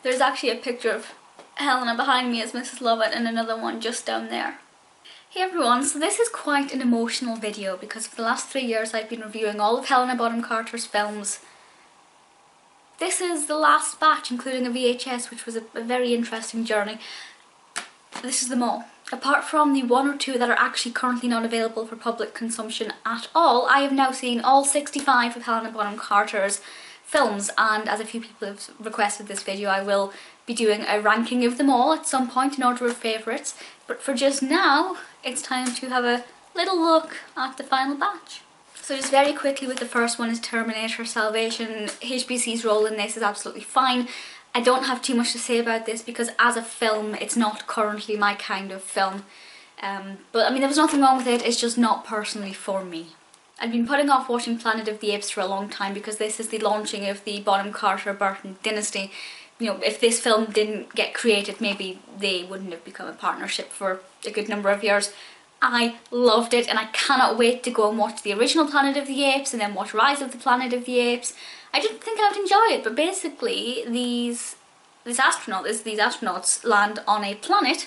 There's actually a picture of Helena behind me as Mrs. Lovett and another one just down there. Hey everyone, so this is quite an emotional video because for the last 3 years I've been reviewing all of Helena Bonham Carter's films. This is the last batch, including a VHS, which was a very interesting journey. This is them all. Apart from the 1 or 2 that are actually currently not available for public consumption at all, I have now seen all 65 of Helena Bonham Carter's films, and as a few people have requested this video, I will be doing a ranking of them all at some point in order of favourites. But for just now, it's time to have a little look at the final batch. So just very quickly, with the first one is Terminator Salvation. HBC's role in this is absolutely fine. I don't have too much to say about this because as a film it's not currently my kind of film. But I mean, there was nothing wrong with it, it's just not personally for me. I've been putting off watching Planet of the Apes for a long time because this is the launching of the Bonham Carter Burton dynasty. You know, if this film didn't get created, maybe they wouldn't have become a partnership for a good number of years. I loved it and I cannot wait to go and watch the original Planet of the Apes and then watch Rise of the Planet of the Apes. I didn't think I would enjoy it, but basically these astronauts land on a planet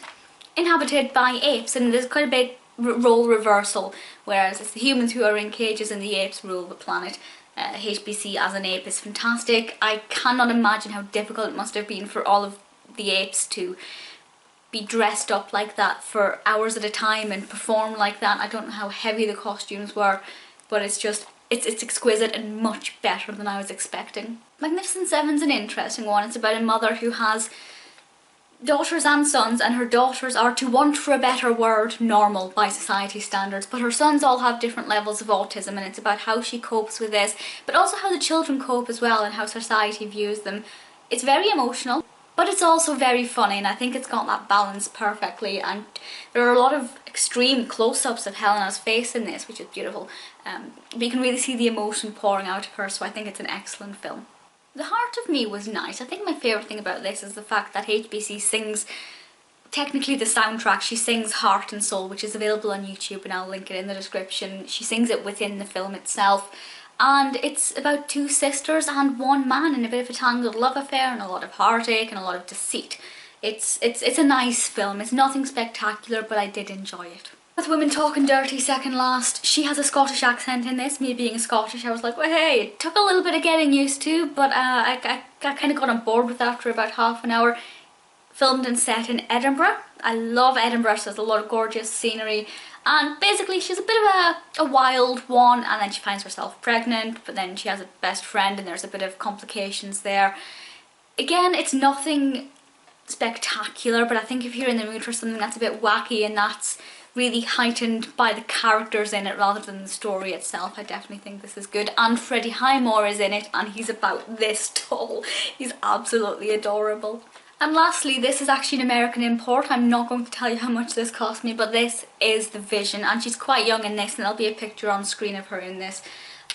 inhabited by apes, and there's quite a big role reversal, whereas it's the humans who are in cages and the apes rule the planet. HBC as an ape is fantastic. I cannot imagine how difficult it must have been for all of the apes to be dressed up like that for hours at a time and perform like that. I don't know how heavy the costumes were, but it's just, it's exquisite and much better than I was expecting. Magnificent Seven's an interesting one. It's about a mother who has daughters and sons, and her daughters are, to want for a better word, normal by society standards, but her sons all have different levels of autism, and it's about how she copes with this, but also how the children cope as well and how society views them. It's very emotional, but it's also very funny, and I think it's got that balance perfectly, and there are a lot of extreme close-ups of Helena's face in this, which is beautiful, but you can really see the emotion pouring out of her, so I think it's an excellent film. The Heart of Me was nice. I think my favourite thing about this is the fact that HBC sings, technically the soundtrack, she sings Heart and Soul, which is available on YouTube and I'll link it in the description. She sings it within the film itself, and it's about 2 sisters and 1 man in a bit of a tangled love affair and a lot of heartache and a lot of deceit. It's a nice film. It's nothing spectacular, but I did enjoy it. With Women Talking Dirty, second last, she has a Scottish accent in this. Me being Scottish, I was like, well, hey, it took a little bit of getting used to, but I kind of got on board with that for about half an hour. Filmed and set in Edinburgh. I love Edinburgh, so there's a lot of gorgeous scenery, and basically she's a bit of a wild one, and then she finds herself pregnant, but then she has a best friend and there's a bit of complications there. Again, it's nothing spectacular, but I think if you're in the mood for something that's a bit wacky and that's really heightened by the characters in it rather than the story itself, I definitely think this is good. And Freddie Highmore is in it, and he's about this tall. He's absolutely adorable. And lastly, this is actually an American import. I'm not going to tell you how much this cost me, but this is The Vision, and she's quite young in this, and there'll be a picture on screen of her in this.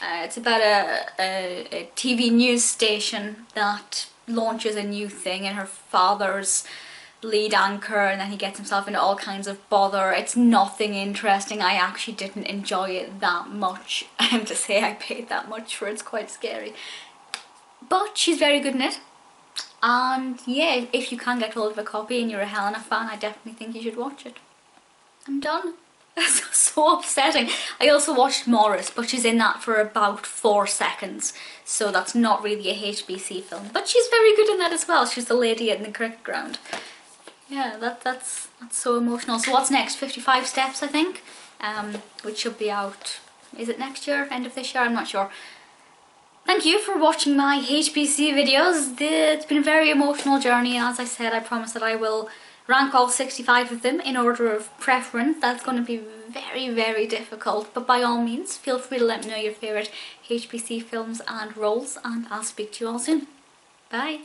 It's about a TV news station that launches a new thing, and her father's lead anchor, and then he gets himself into all kinds of bother. It's nothing interesting. I actually didn't enjoy it that much. I have to say I paid that much for it. It's quite scary. But she's very good in it. And yeah, if you can get hold of a copy and you're a Helena fan, I definitely think you should watch it. I'm done. That's so upsetting. I also watched Morris, but she's in that for about 4 seconds, so that's not really a HBC film. But she's very good in that as well. She's the lady in the cricket ground. Yeah, that's so emotional. So what's next? 55 Steps, I think, which should be out, is it next year? End of this year? I'm not sure. Thank you for watching my HBC videos. It's been a very emotional journey, and as I said, I promise that I will rank all 65 of them in order of preference. That's going to be very, very difficult, but by all means, feel free to let me know your favourite HBC films and roles, and I'll speak to you all soon. Bye!